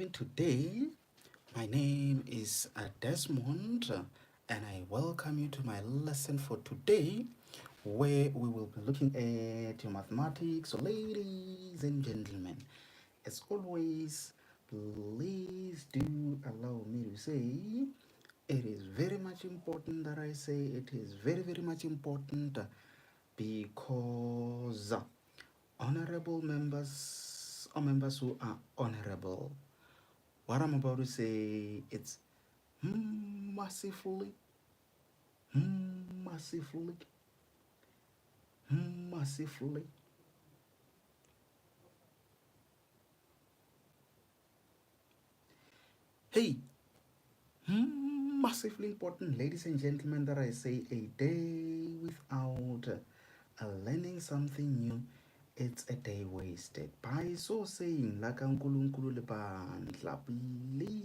living today. My name is Desmond, and I welcome you to my lesson for today, where we will be looking at your mathematics. So, ladies and gentlemen, as always, please do allow me to say it is very much important that I say it is very much important because honorable members or members who are honorable, what I'm about to say, it's massively, massively, massively, hey, massively important, ladies and gentlemen, that I say a day without learning something new, it's a day wasted. By so saying, like uNkulunkulu lebandla, please,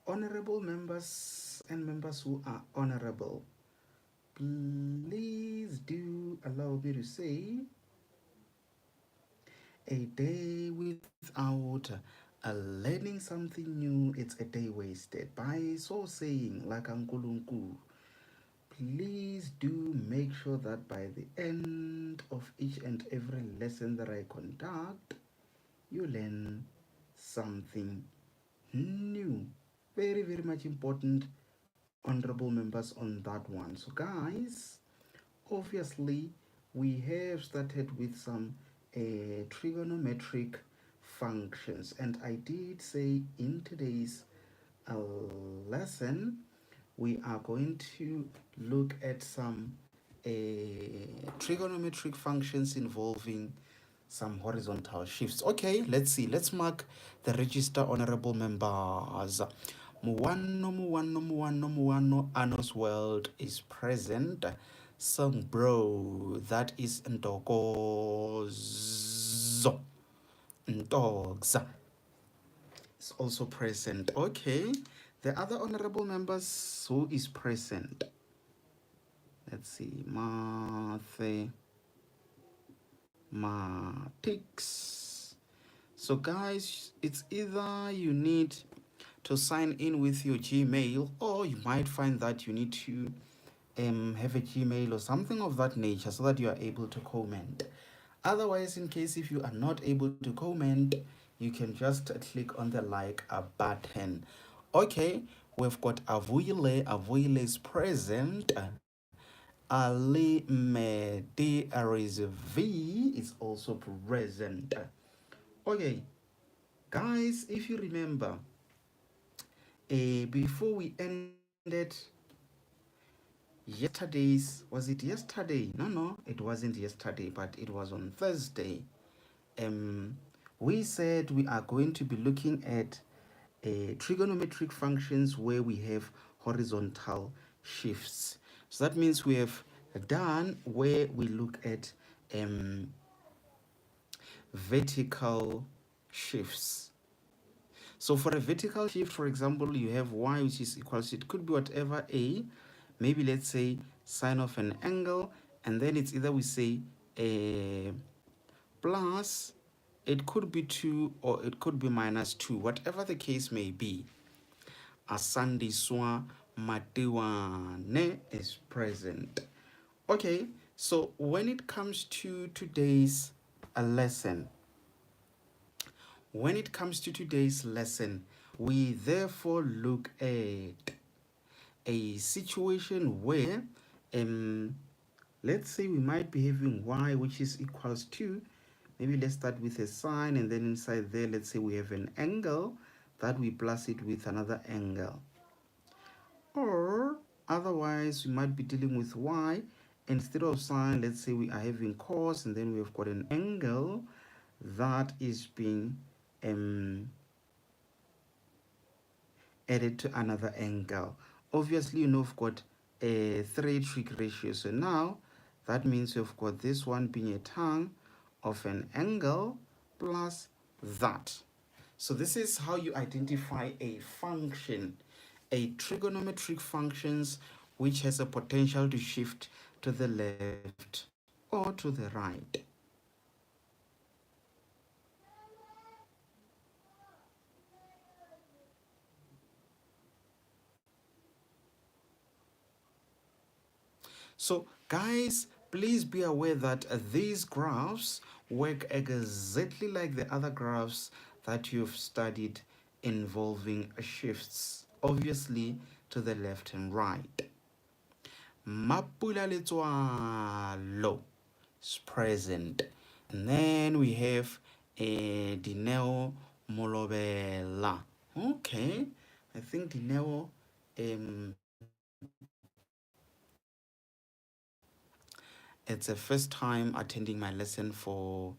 honorable members and members who are honorable, please do allow me to say a day without learning something new, it's a day wasted. By so saying, like uNkulunkulu, please do make sure that by the end of each and every lesson that I conduct, you learn something new. Very much important, honorable members, on that one. So, guys, obviously, we have started with some trigonometric functions, and I did say in today's uh, lesson we are going to look at some trigonometric functions involving some horizontal shifts. Okay, let's see. Let's mark the register, honorable members. Muwano Anos World is present. Song bro, that is Ntokozo. Ntogza is also present. Okay, the other honorable members who is present. Let's see, mathematics. So guys, it's either you need to sign in with your Gmail, or you might find that you need to have a Gmail or something of that nature so that you are able to comment. Otherwise, in case if you are not able to comment, you can just click on the like button. Okay, we've got Avuyile. Avuyile is present. Ali Medi V is also present. Okay, guys, if you remember, before we ended was it yesterday? No, it wasn't yesterday, but it was on Thursday. We said we are going to be looking at trigonometric functions where we have horizontal shifts. So that means we have done where we look at vertical shifts. So for a vertical shift, for example, you have y, which is equal to, it could be whatever a, maybe let's say sine of an angle, and then it's either we say a plus, it could be 2 or it could be minus 2, whatever the case may be. Asandiswa Matiwane is present. Okay, so when it comes to today's lesson, we therefore look at a situation where, let's say we might be having y, which is equals to, maybe let's start with a sine, and then inside there, let's say we have an angle that we plus it with another angle. Or otherwise, we might be dealing with y. Instead of sine, let's say we are having cos, and then we have got an angle that is being added to another angle. Obviously, you know, we've got a 3 trig ratio. So now that means we've got this one being a tan of an angle plus that. So this is how you identify a function, a trigonometric functions which has a potential to shift to the left or to the right. So, guys, please be aware that these graphs work exactly like the other graphs that you've studied involving shifts, obviously to the left and right. Mapula Letswalo is present. And then we have Dineo Molobela. Okay, I think Dineo it's the first time attending my lesson for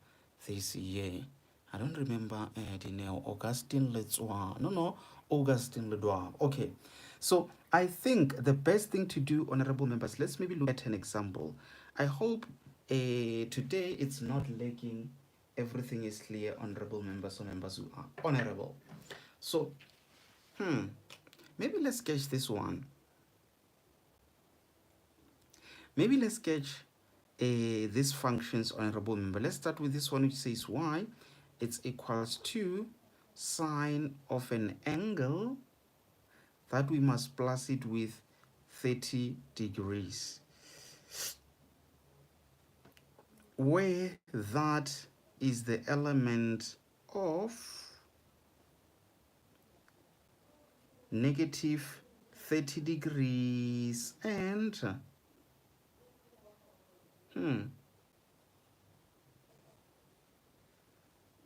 this year. I don't remember Dineo. Augustine Letswa. No, Augustine Ledwa. Okay. So I think the best thing to do, honorable members, let's maybe look at an example. I hope today it's not lacking. Everything is clear, honorable members or members who are honorable. So, maybe let's sketch this one. Maybe let's sketch these functions, honorable member. Let's start with this one which says y. It's equals to sine of an angle that we must plus it with 30 degrees. Where that is the element of negative 30 degrees and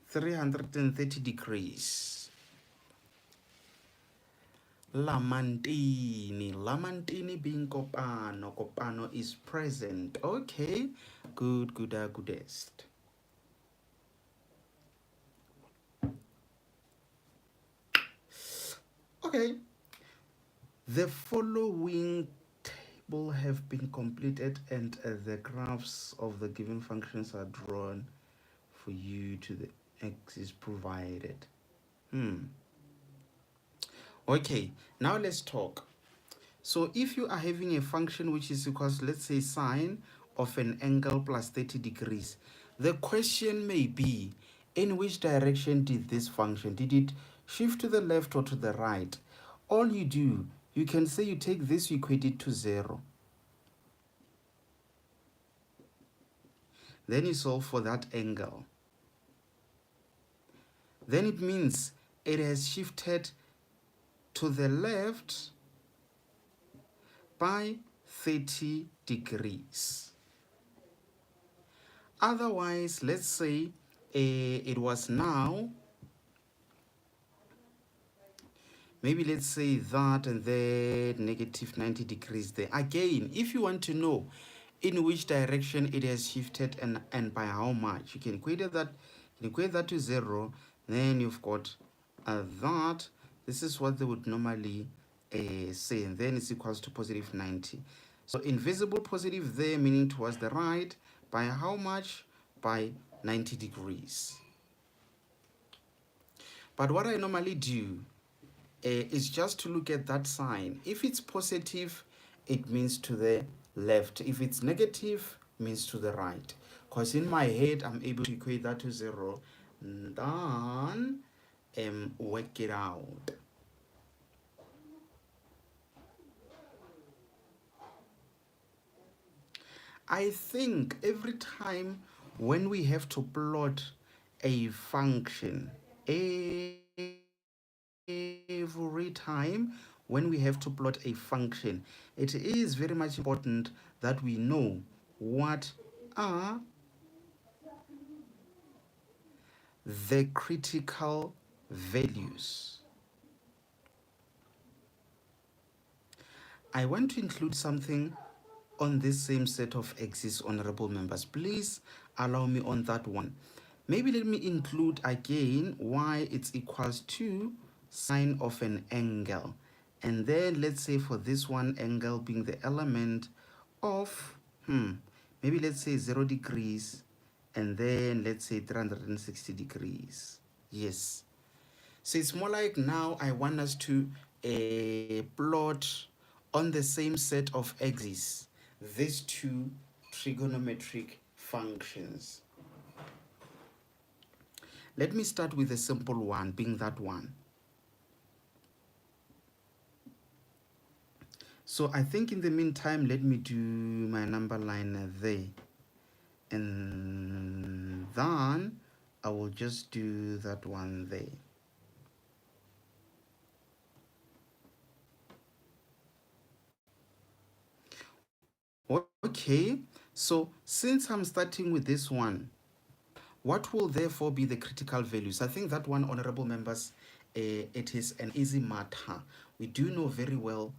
330 degrees. Lamantini being kopano is present. Okay, goodest. Okay, the following table have been completed and the graphs of the given functions are drawn for you to the axis provided. Okay, now let's talk. So if you are having a function which is equals, let's say, sine of an angle plus 30 degrees, the question may be, in which direction did this function? Did it shift to the left or to the right? All you do, you can say you take this, you equate it to 0. Then you solve for that angle. Then it means it has shifted to the left by 30 degrees. Otherwise, let's say it was now, maybe let's say that and then negative 90 degrees there. Again, if you want to know in which direction it has shifted and by how much, you can equate that to 0. Then you've got that. This is what they would normally say, and then it's equals to positive 90. So invisible positive there, meaning towards the right. By how much? By 90 degrees. But what I normally do is just to look at that sign. If it's positive, it means to the left. If it's negative, it means to the right. Because in my head, I'm able to equate that to 0. And then work it out. I think every time when we have to plot a function, every time when we have to plot a function, it is very much important that we know what are the critical values. I want to include something on this same set of axes, honorable members. Please allow me on that one. Maybe let me include again y it's equals to sine of an angle. And then let's say for this one, angle being the element of, maybe let's say 0 degrees. And then let's say 360 degrees. Yes. So it's more like now I want us to plot on the same set of axes these two trigonometric functions. Let me start with a simple one, being that one. So I think in the meantime, let me do my number line there. And then I will just do that one there. Okay, so since I'm starting with this one, what will therefore be the critical values? I think that one, honorable members, it is an easy matter. We do know very well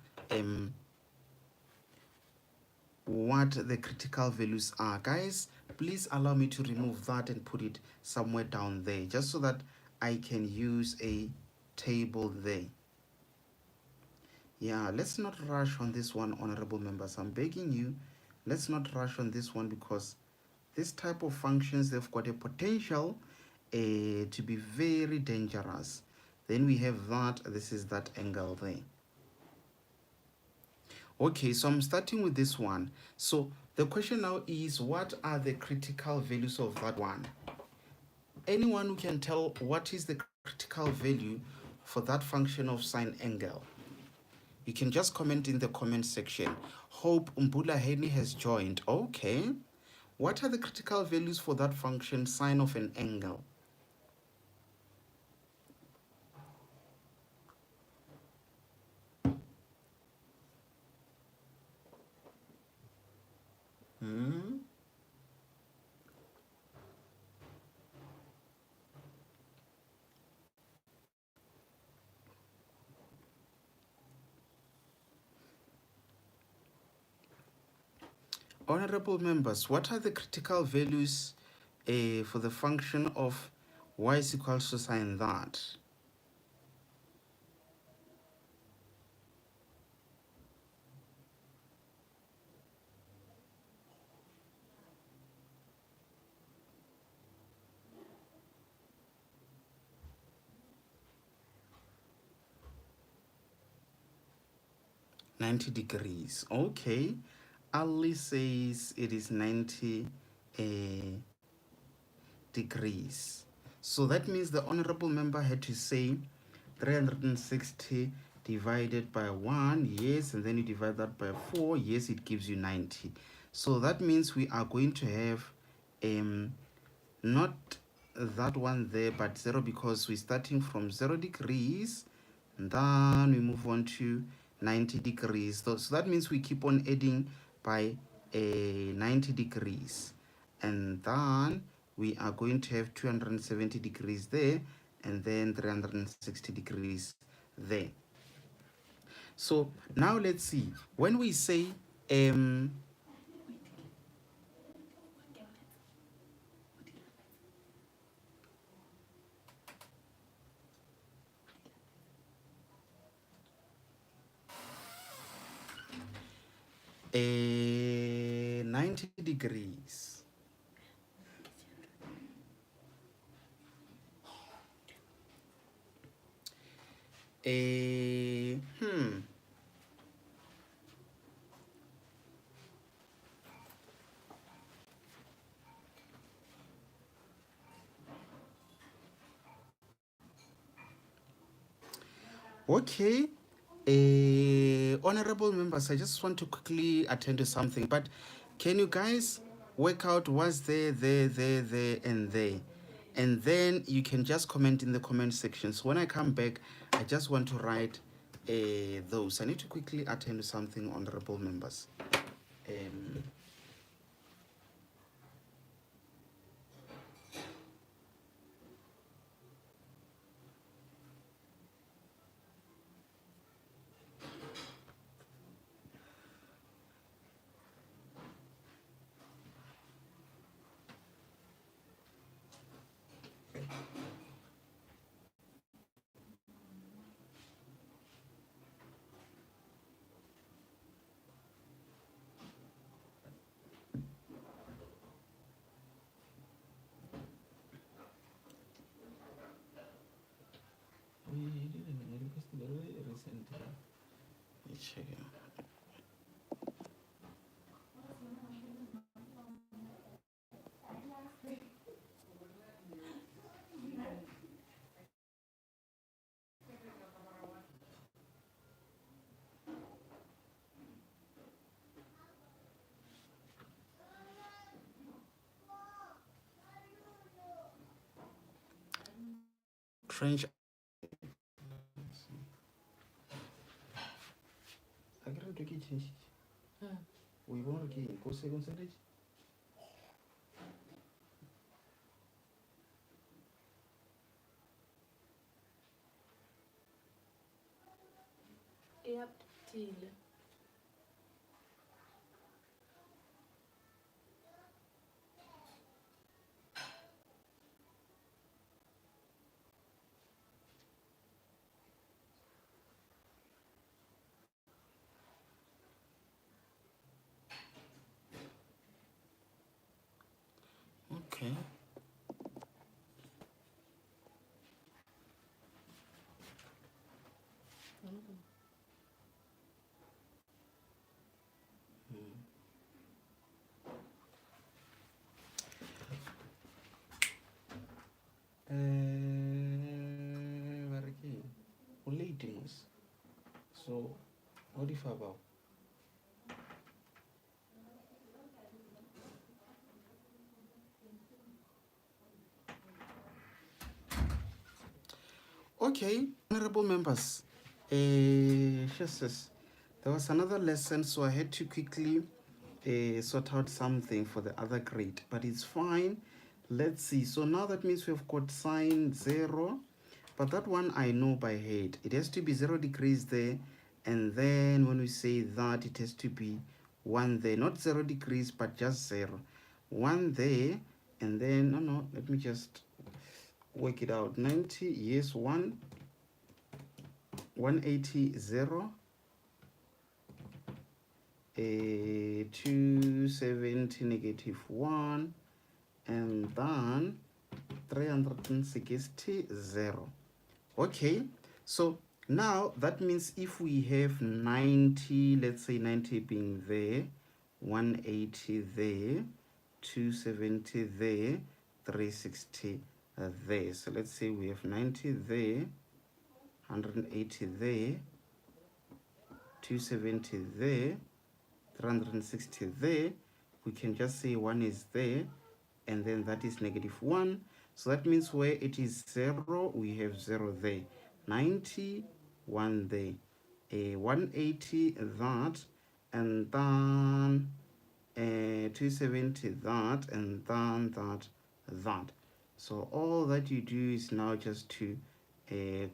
what the critical values are. Guys, please allow me to remove that and put it somewhere down there, just so that I can use a table there. Yeah, let's not rush on this one, honorable members. I'm begging you, let's not rush on this one, because this type of functions, they've got a potential to be very dangerous. Then we have that, this is that angle there. Okay, so I'm starting with this one. So the question now is, what are the critical values of that one? Anyone who can tell what is the critical value for that function of sine angle? You can just comment in the comment section. Hope Mbula Henny has joined. Okay. What are the critical values for that function sine of an angle? Hmm? Honorable members, what are the critical values for the function of y is equals to sine that? $90 degrees. Okay. Ali says it is 90 degrees. So that means the honorable member had to say 360 divided by 1, yes, and then you divide that by 4, yes, it gives you 90. So that means we are going to have not that one there, but 0, because we're starting from 0 degrees, and then we move on to 90 degrees. So that means we keep on adding by 90 degrees, and then we are going to have 270 degrees there, and then 360 degrees there. So now let's see, when we say 90 degrees. A Okay. Honorable members, I just want to quickly attend to something, but can you guys work out what's there, and there? And then you can just comment in the comment section. So when I come back, I just want to write those. I need to quickly attend to something, honorable members. French. I can't do it. We want to go second stage. Yep, till. Okay. Variki, only things. So, what if about? Okay, honorable members. Jesus, there was another lesson, so I had to quickly sort out something for the other grade, but it's fine. Let's see. So now that means we've got sine 0, but that one I know by head. It has to be 0 degrees there, and then when we say that, it has to be 1 there, not 0 degrees, but just 0. 1 there, and then, no, let me just work it out. 90, yes, 1, 180, 0, 270, negative 1, and then 360, 0. Okay, so now that means if we have 90, let's say 90 being there, 180 there, 270 there, 360 there. So let's say we have 90 there, 180 there, 270 there, 360 there. We can just say 1 is there, and then that is negative 1. So that means where it is 0, we have 0 there. 90, 1 there. 180, that, and then 270, that, and then that. So all that you do is now just to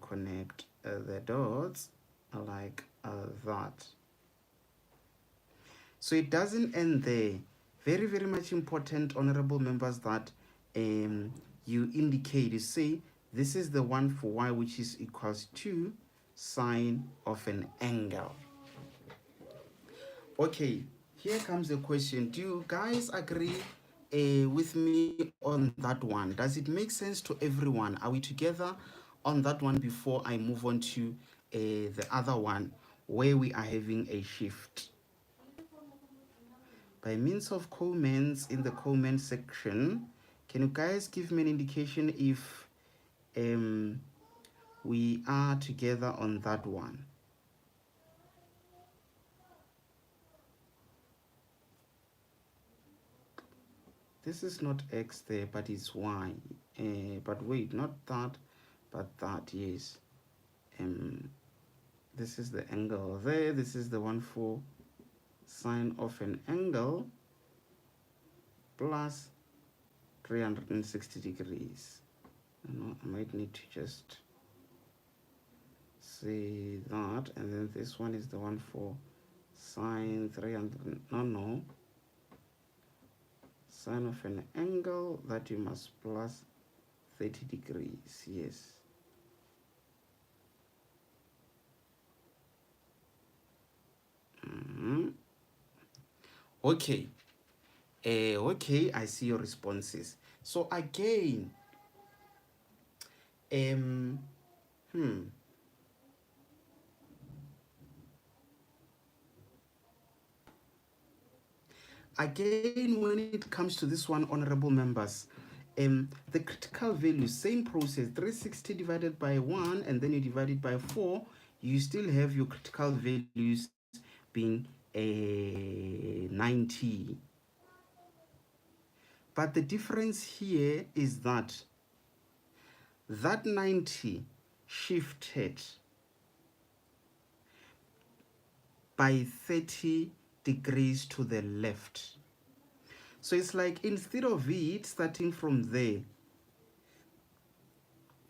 connect the dots like that. So it doesn't end there. Very, very much important, honorable members, that you indicate, you say, this is the one for y, which is equals to sine of an angle. Okay, here comes the question. Do you guys agree with me on that one? Does it make sense to everyone? Are we together on that one before I move on to the other one where we are having a shift? By means of comments in the comment section, can you guys give me an indication if we are together on that one? This is not x there, but it's y. But wait, not that, but that, yes. This is the angle there. This is the one for sine of an angle plus 360 degrees. I might need to just say that, and then this one is the one for sine 300, no, sine of an angle that you must plus 30 degrees, yes. Okay, okay, I see your responses. So again, again, when it comes to this one, honorable members, the critical value, same process, 360 divided by 1, and then you divide it by 4, you still have your critical values being 90. But the difference here is that that 90 shifted by 30 degrees to the left. So it's like instead of it starting from there,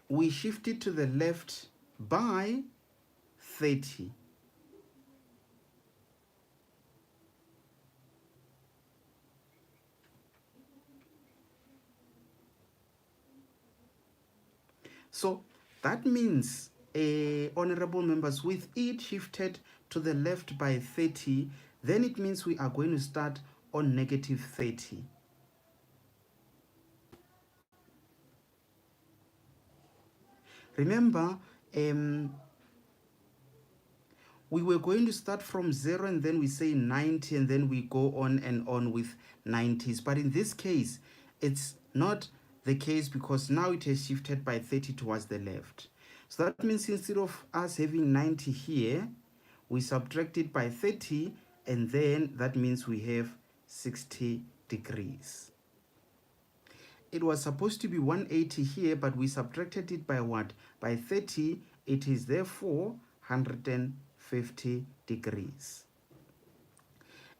we shift it to the left by 30. So that means, honorable members, with it shifted to the left by 30, then it means we are going to start on negative 30. Remember, we were going to start from 0 and then we say 90 and then we go on and on with 90s. But in this case, it's not the case because now it has shifted by 30 towards the left. So that means instead of us having 90 here, we subtract it by 30 and then that means we have 60 degrees. It was supposed to be 180 here, but we subtracted it by what? By 30. It is therefore 150 degrees.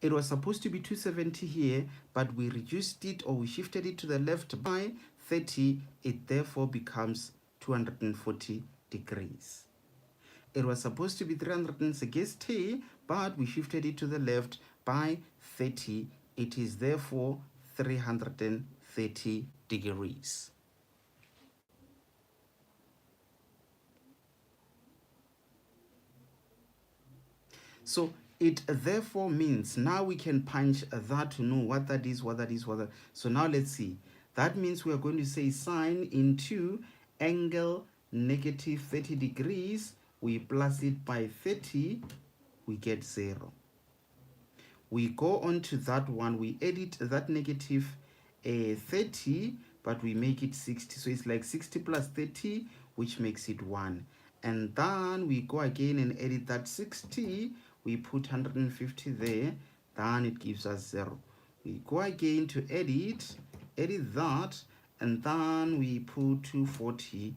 It was supposed to be 270 here, but we reduced it or we shifted it to the left by 30. It therefore becomes 240 degrees. It was supposed to be 360, but we shifted it to the left by 30. It is therefore 330 degrees. So it therefore means now we can punch that to know what that is, what that is, what that. So now let's see. That means we are going to say sine into angle negative 30 degrees. We plus it by 30, we get 0. We go on to that one, we edit that negative 30, but we make it 60. So it's like 60 plus 30, which makes it 1. And then we go again and edit that 60. We put 150 there. Then it gives us 0. We go again to edit that. And then we put 240.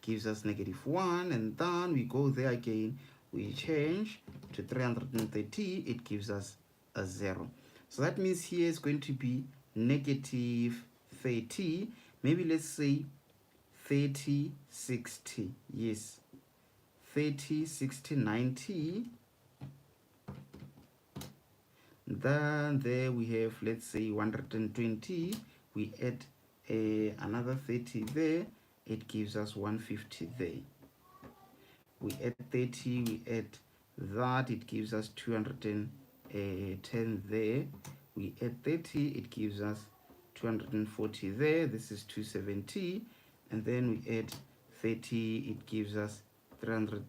Gives us negative 1. And then we go there again. We change to 330. It gives us a 0. So that means here is going to be negative 30. Maybe let's say 30, 60. Yes. 30, 60, 90. Then there we have, let's say 120. We add another 30 there. It gives us 150 there. We add 30, we add that, it gives us 210 there. We add 30, it gives us 240 there. This is 270. And then we add 30, it gives us 300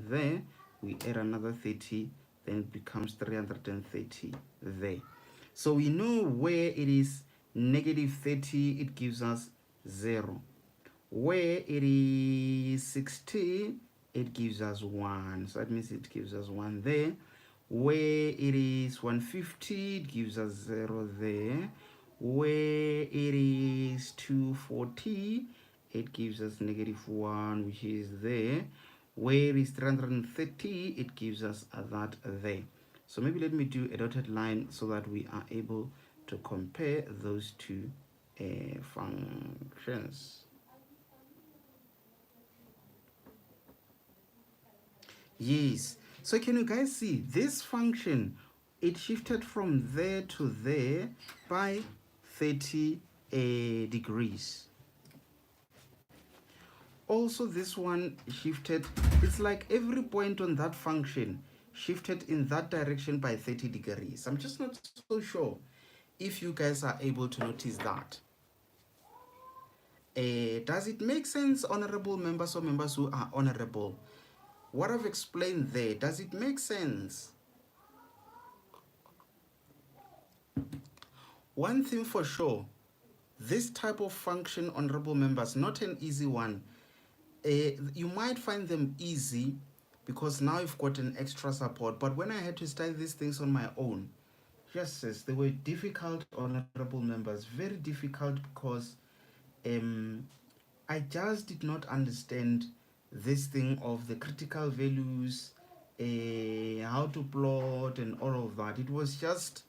there. We add another 30, then it becomes 330 there. So we know where it is negative 30, it gives us 0. Where it is 60, it gives us 1. So that means it gives us 1 there. Where it is 150, it gives us 0 there. Where it is 240, it gives us negative 1, which is there. Where it is 330, it gives us that there. So maybe let me do a dotted line so that we are able to compare those two functions. Yes. So can you guys see this function? It shifted from there to there by 30 degrees. Also, this one shifted. It's like every point on that function shifted in that direction by 30 degrees. I'm just not so sure if you guys are able to notice that. Does it make sense, honorable members or members who are honorable? What I've explained there, does it make sense? One thing for sure, this type of function, honorable members, not an easy one. You might find them easy because now you've got an extra support. But when I had to study these things on my own, yes, they were difficult, honorable members, very difficult because I just did not understand this thing of the critical values, how to plot and all of that. It was just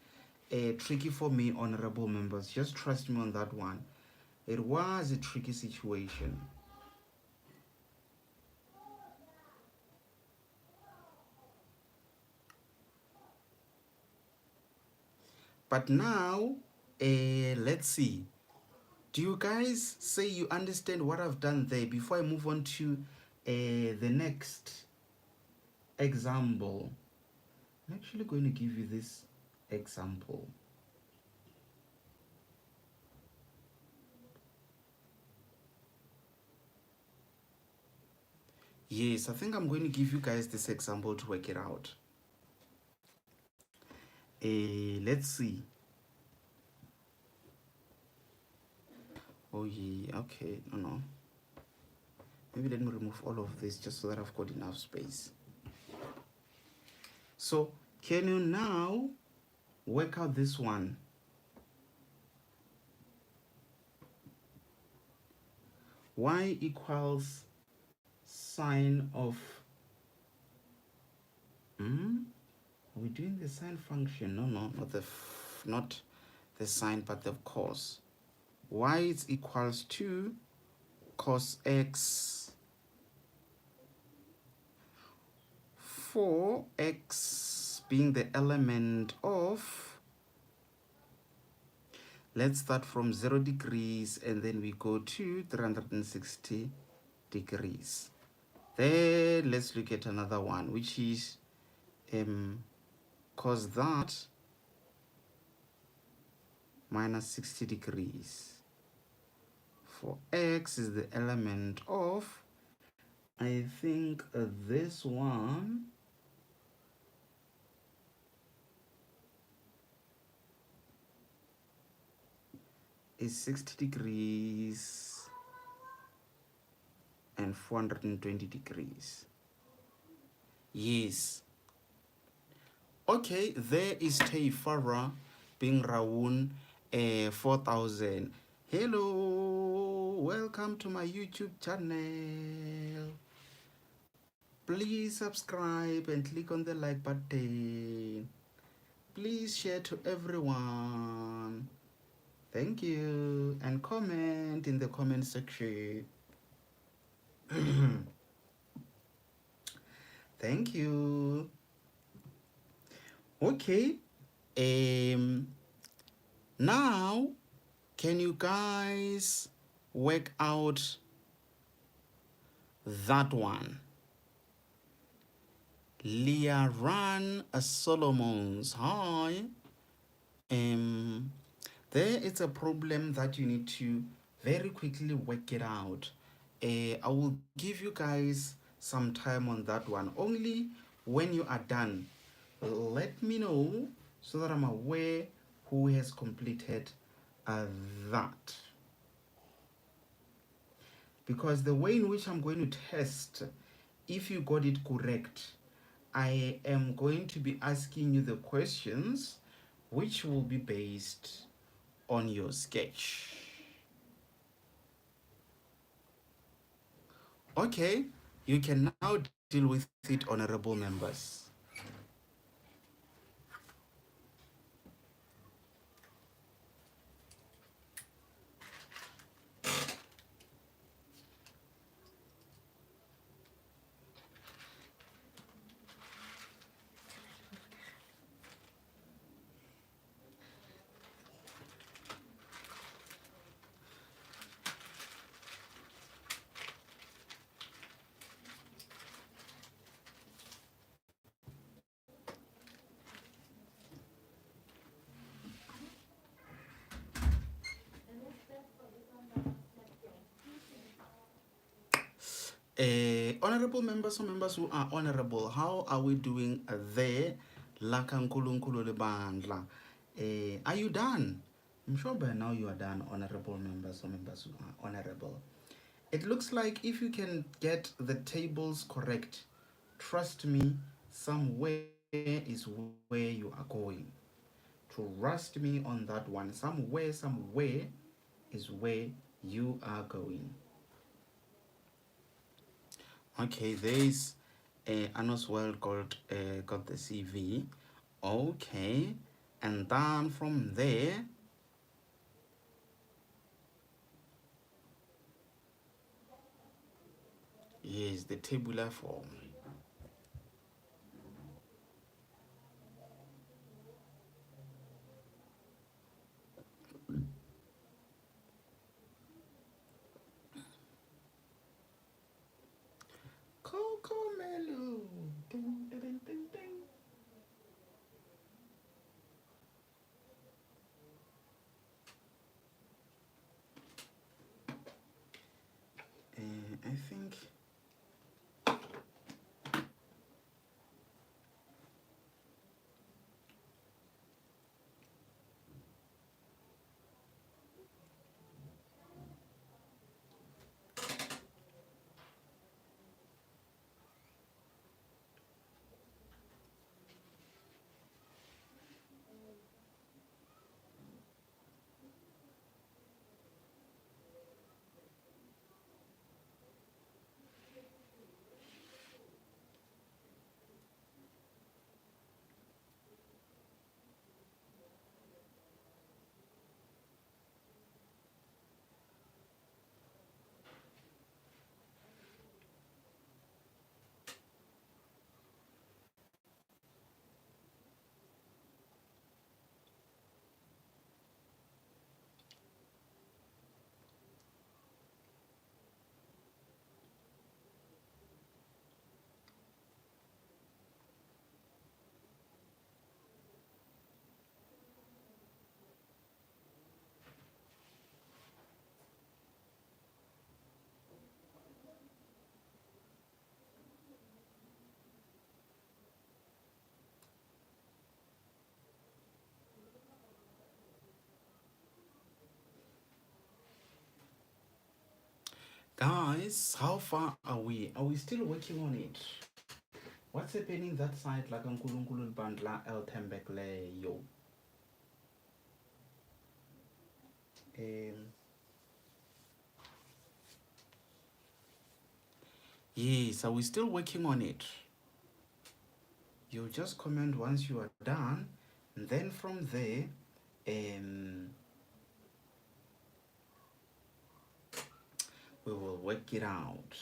tricky for me, honorable members. Just trust me on that one. It was a tricky situation. But now, let's see. Do you guys say you understand what I've done there before I move on to the next example? I'm actually going to give you this example. Yes, I think I'm going to give you guys this example to work it out. Let's see. Oh yeah, okay, no. Maybe let me remove all of this just so that I've got enough space. So can you now work out this one? Y equals sine of, are we doing the sine function? No, not the sine, but the cos. Y is equals to cos x for x being the element of, let's start from 0 degrees and then we go to 360 degrees. Then let's look at another one, which is cos that minus 60 degrees. For x is the element of, I think this one is 60 degrees and 420 degrees. Yes. Okay, there is Teifara being Raun 4000. Hello, welcome to my YouTube channel. Please subscribe and click on the like button. Please share to everyone. Thank you. And comment in the comment section. Thank you. Okay. Now, can you guys work out that one? Leah Ran Solomon's. Hi. There is a problem that you need to very quickly work it out. I will give you guys some time on that one. Only when you are done, let me know so that I'm aware who has completed that. Because the way in which I'm going to test if you got it correct, I am going to be asking you the questions which will be based on your sketch. Okay, you can now deal with it, honorable members. Honorable members or members who are honorable, how are we doing there? Are you done? I'm sure by now you are done, honorable members or members who are honorable. It looks like if you can get the tables correct, trust me, somewhere is where you are going. Trust me on that one. Somewhere is where you are going. Okay, there's Anos World got the CV. Okay, and then from there, is the tabular form. Coco Melu. Ding, ding, ding, ding, ding. I think guys, how far are we? Are we still working on it? What's happening that side like uNkulunkulu bandla El Tembekle yo? Um yes, are we still working on it? You just comment once you are done, and then from there, um we will work it out.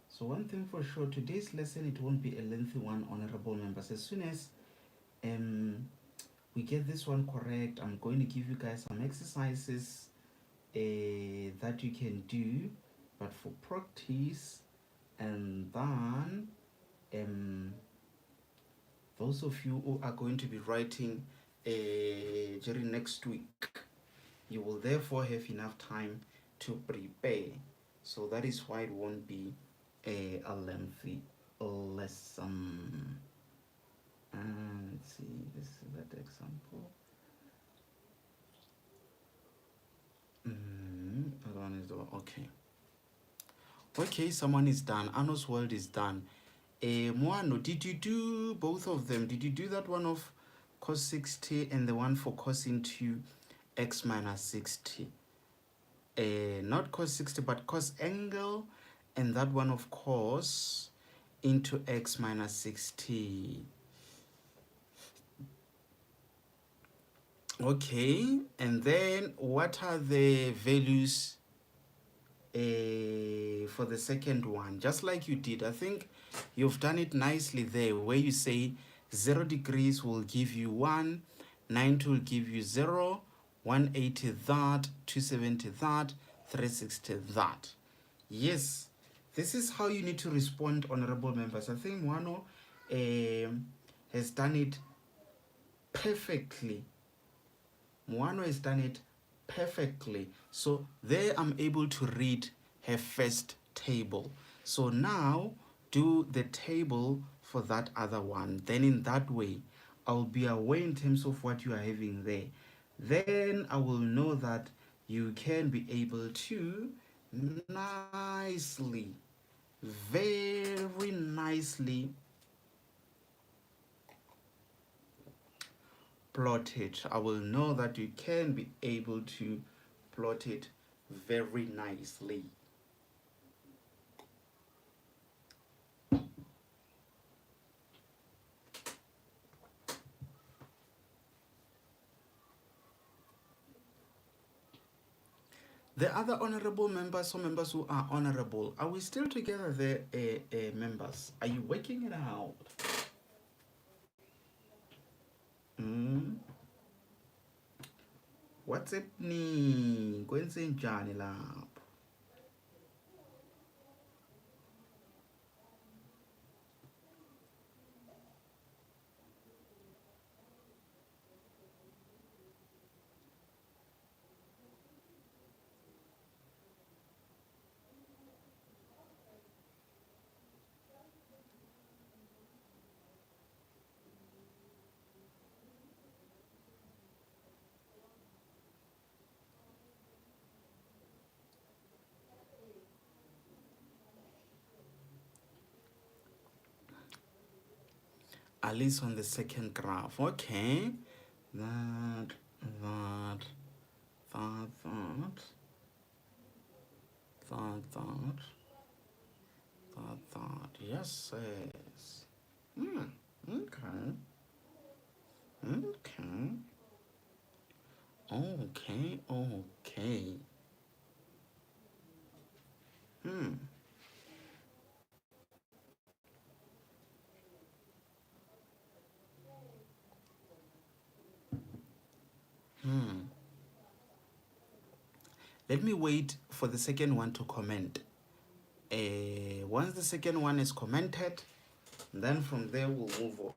So one thing for sure, today's lesson, it won't be a lengthy one, honorable members. As soon as we get this one correct, I'm going to give you guys some exercises that you can do, but for practice. And then those of you who are going to be writing during next week, you will therefore have enough time to prepare. So that is why it won't be a lengthy lesson. Let's see, this is that example. That one is the one. Okay. Okay, someone is done. Anos World is done. Moano, did you do both of them? Did you do that one of cos 60 and the one for cos into x minus 60? Not cos 60, but cos angle, and that one of cos into x minus 60. Okay, and then what are the values for the second one? Just like you did, I think you've done it nicely there, where you say 0 degrees will give you 1, 90 will give you 0, 180 that, 270 that, 360 that. Yes, this is how you need to respond, honorable members. I think Wano has done it perfectly. Moano has done it perfectly. So there I'm able to read her first table. So now do the table for that other one. Then in that way, I'll be aware in terms of what you are having there. Then I will know that you can be able to nicely, very nicely plot it. I will know that you can be able to plot it very nicely. The other honorable members or members who are honorable, are we still together there, members? Are you working it out? Mm? What's happening? Kwenzenjani lapho? At least on the second graph. Okay. That, that, that, that. Yes, yes. Hmm. Okay. Okay. Okay. Okay. Hmm. Hmm. Let me wait for the second one to comment. Once the second one is commented, then from there we'll move on.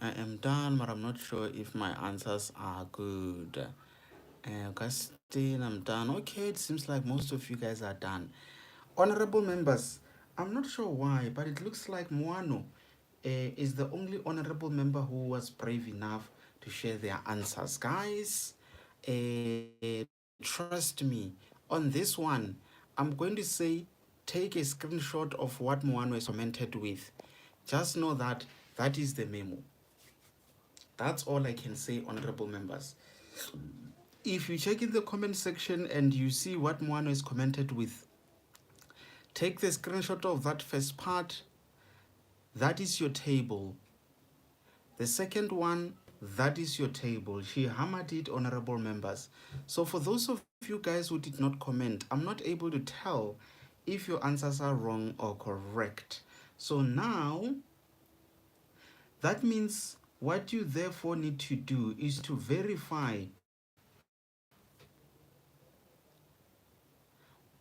I am done, but I'm not sure if my answers are good. Augustine, I'm done. Okay, it seems like most of you guys are done. Honorable members, I'm not sure why, but it looks like Moano is the only honorable member who was brave enough to share their answers. Guys, trust me, on this one, I'm going to say take a screenshot of what Moano has commented with. Just know that that is the memo. That's all I can say, honorable members. If you check in the comment section and you see what Moano has commented with, Take the screenshot of that first part. That is your table. The second one, that is your table. She hammered it, honorable members. So for those of you guys who did not comment, I'm not able to tell if your answers are wrong or correct. So now, that means what you therefore need to do is to verify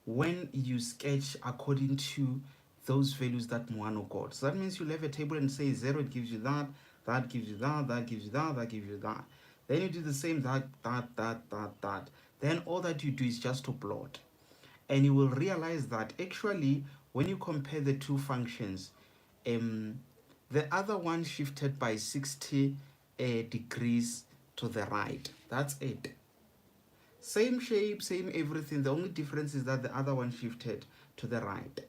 when you sketch according to those values that Moano got. So that means you'll have a table and say 0, it gives you that, that gives you that, that gives you that, that gives you that. Then you do the same, that. Then all that you do is just to plot. And you will realize that actually, when you compare the two functions, the other one shifted by 60 degrees to the right. That's it. Same shape, same everything. The only difference is that the other one shifted to the right.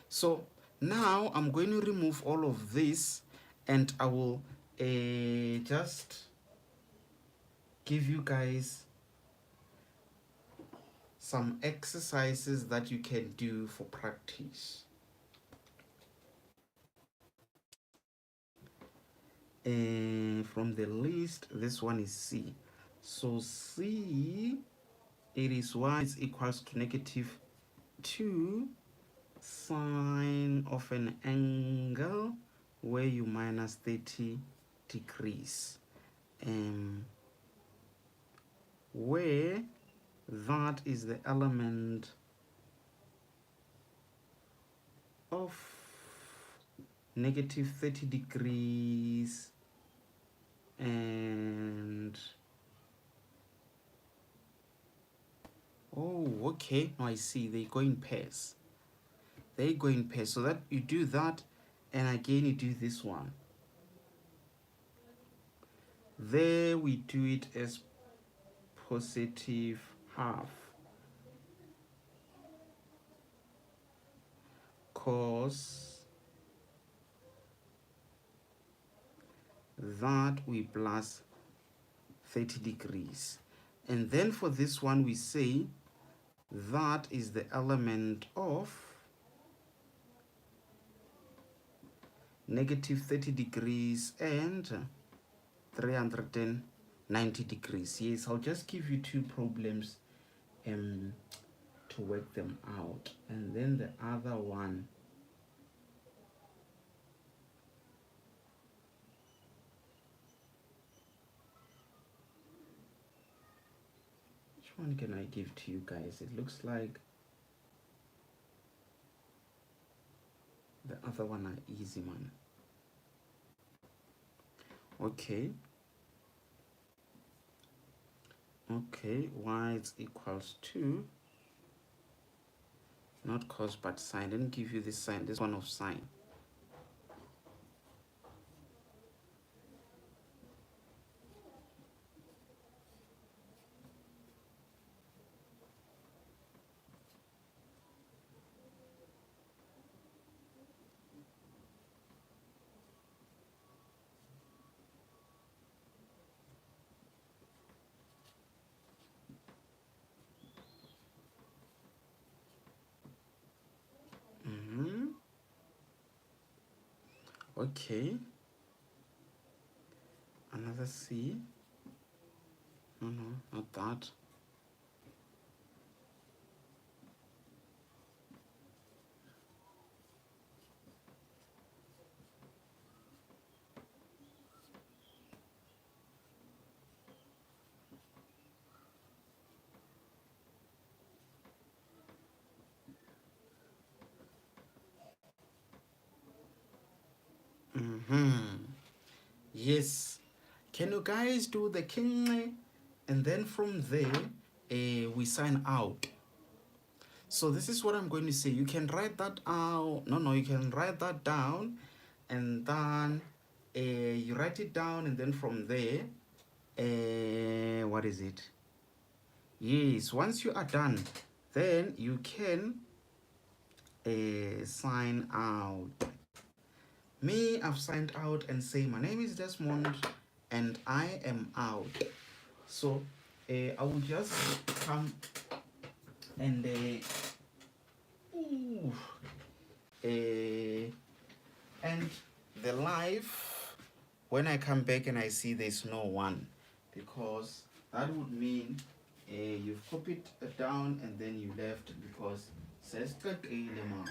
So now I'm going to remove all of this and I will just give you guys some exercises that you can do for practice. From the list, this one is C. So C, it is y is equals to negative 2 sine of an angle where you minus 30 degrees. Where that is the element of negative 30 degrees and oh, okay, now I see they go in pairs. They go in pairs, so that you do that, and again you do this one. There we do it as positive half cos that we plus 30 degrees. And then for this one we say that is the element of negative 30 degrees and 390 degrees. Yes, I'll just give you two problems to work them out. And then the other one, which one can I give to you guys? It looks like the other one are easy, man. Okay, y is equals to not cos but sine. Let me give you this sign, this one of sine. Okay, another C. No, not that. Yes. Can you guys do the king? And then from there, we sign out. So this is what I'm going to say. You can write that out. No, you can write that down. And then you write it down. And then from there, what is it? Yes, once you are done, then you can sign out. Me, I've signed out and say my name is Desmond and I am out. So I will just come and ooh, uh, and the live, when I come back and I see there's no one, because that would mean you've copied it down and then you left because says March.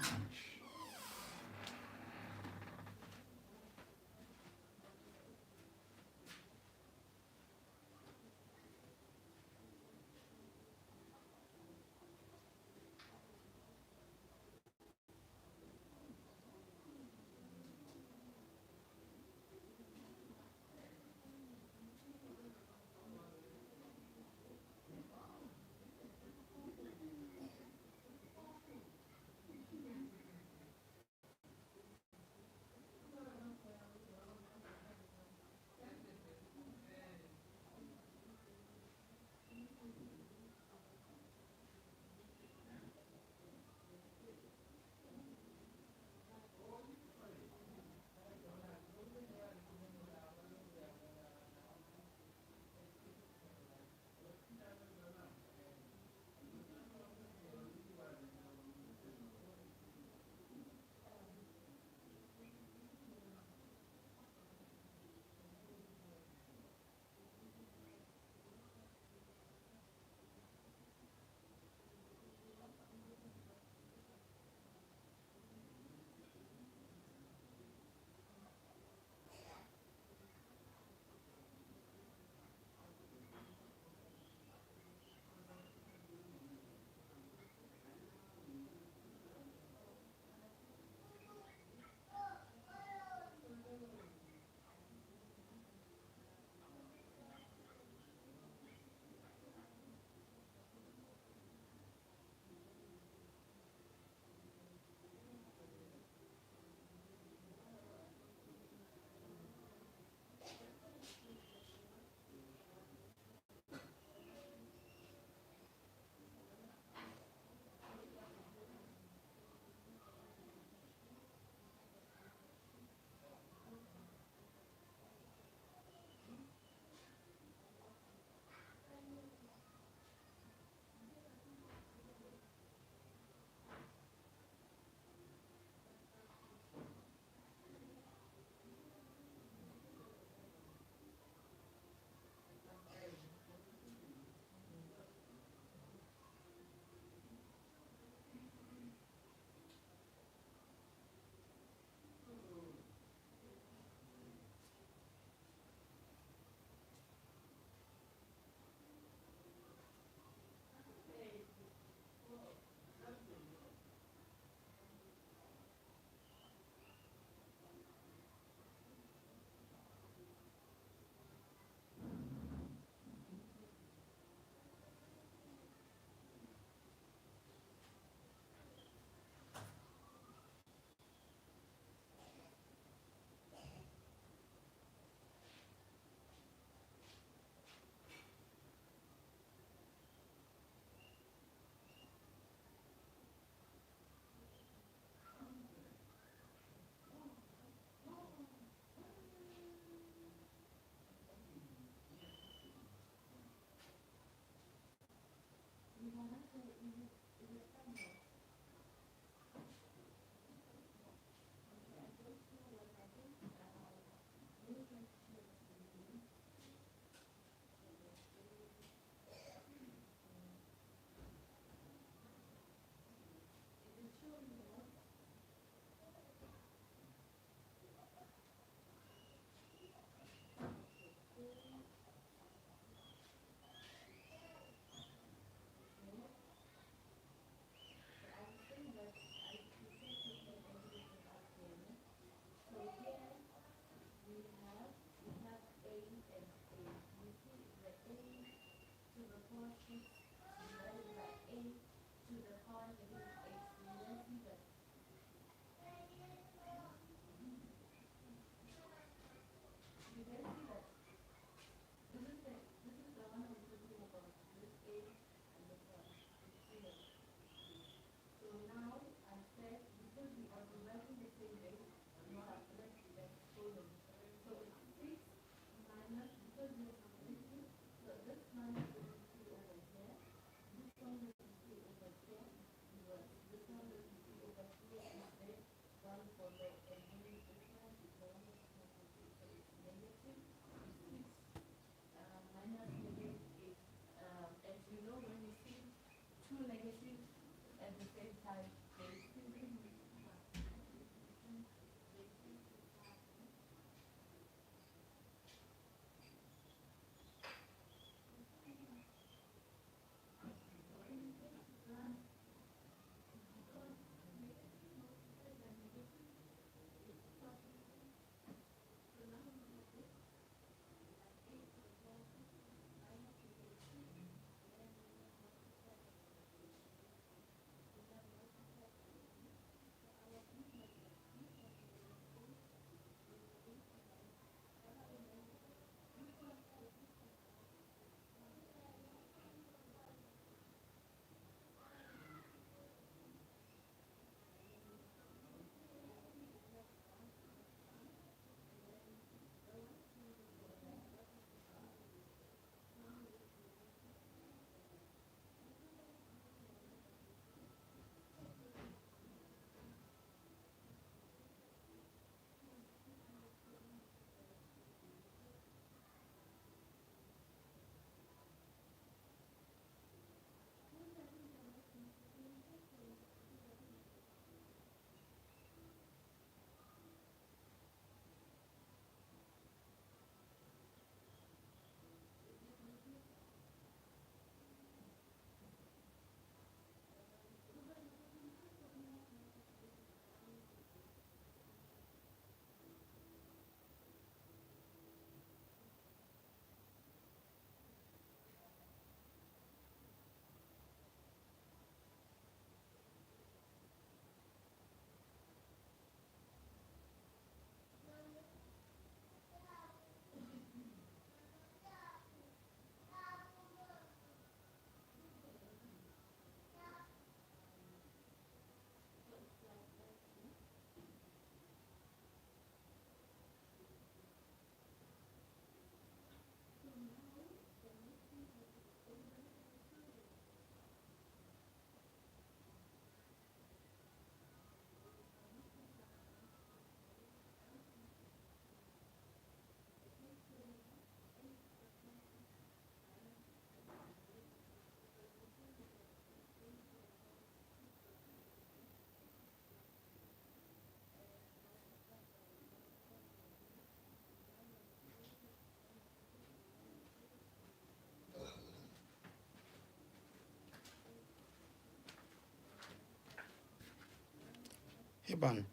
Hey, man,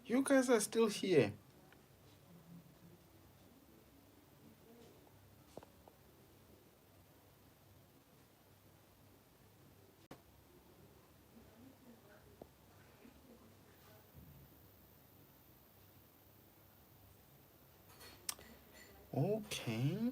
you guys are still here. Okay.